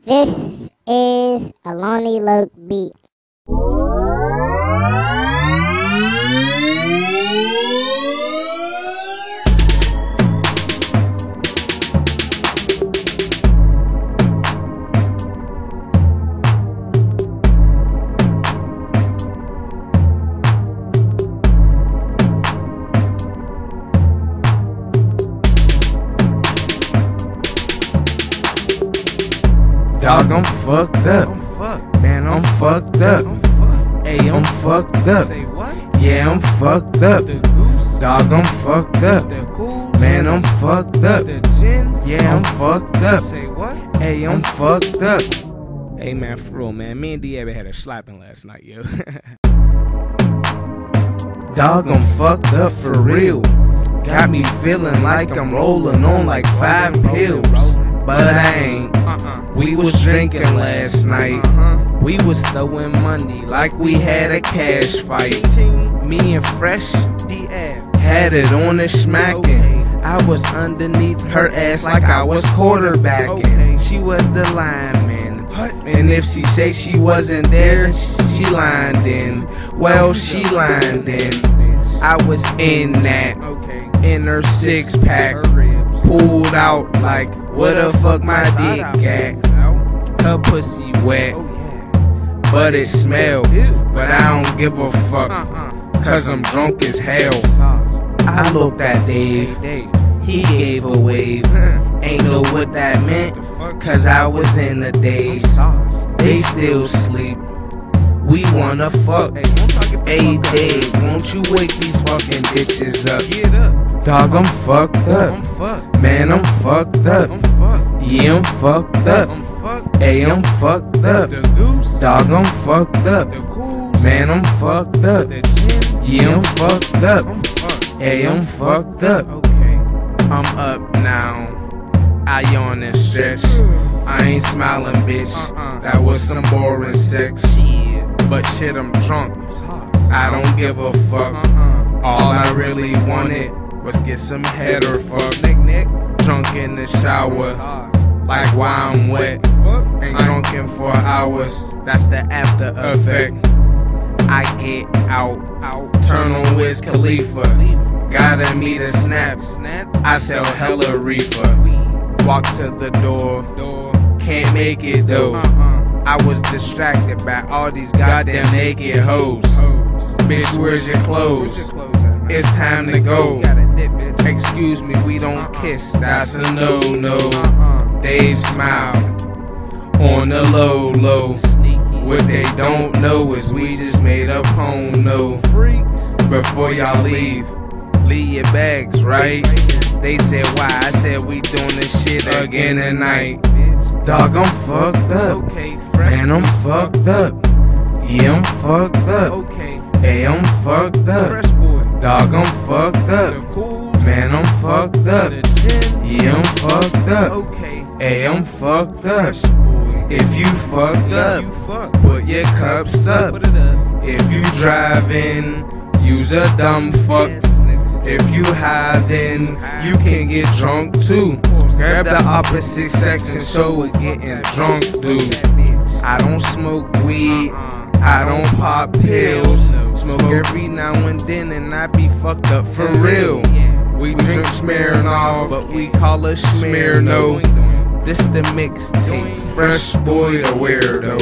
This is a Lonely Loke beat. Dog, I'm fucked up. Man, I'm fucked up. Hey, I'm fucked up. Yeah, I'm fucked up. Dog, I'm fucked up. Man, I'm fucked up. Yeah, I'm fucked up. Hey, I'm fucked up. Hey man, for real, man. Me and Diablo had a slapping last night, yo. Dog, I'm fucked up for real. Got me feeling like I'm rolling on like 5 pills. But I ain't. We was drinking last night. We was throwing money like we had a cash fight. Me and Fresh had it on the smacking. I was underneath her ass like I was quarterbacking. She was the lineman, and if she say she wasn't there, she lined in. Well, she lined in. I was in that, in her 6-pack, pulled out like, where the fuck my dick at? Her pussy wet, but it smell. But I don't give a fuck, cause I'm drunk as hell. I looked at Dave, he gave a wave. Ain't know what that meant, cause I was in the daze. They still sleep, we wanna fuck. Hey Dave, won't you wake these fucking bitches up? Dog, I'm fucked up. Man, I'm fucked up. Yeah, I'm fucked up. Hey, I'm fucked up. Dog, I'm fucked up. Man, I'm fucked up. Yeah, I'm fucked up. Hey, I'm fucked up. I'm up now. I yawn and stretch. I ain't smiling, bitch. That was some boring sex. But shit, I'm drunk. I don't give a fuck. All I really wanted was get some head or fuck. Drunk in the shower, like why I'm wet. Ain't drunken for hours, that's the after effect. I get out, turn on Wiz Khalifa. Gotta meet a snap, I sell hella reefer. Walk to the door, can't make it though. I was distracted by all these goddamn naked hoes. Bitch, where's your clothes? It's time to go. Excuse me, we don't kiss, that's a no-no. Dave smiled on the low. What they don't know is we just made up home, no. Before y'all leave your bags, right? They said why, I said we doing this shit again tonight. Dog, I'm fucked up. Man, I'm fucked up. Yeah, I'm fucked up. Hey, I'm fucked up. Dog, I'm fucked up. Man, I'm fucked up. Yeah, I'm fucked up. Hey, I'm fucked up. If you fucked up, put your cups up. If you driving, use a dumb fuck. If you high, then you can get drunk too. Grab the opposite sex and show what getting drunk do. I don't smoke weed, I don't pop pills. Smoke every now and then and I be fucked up for real. We drink Smirnoff, but we call it Smirno. This the mixtape, Fresh Boy the Weirdo.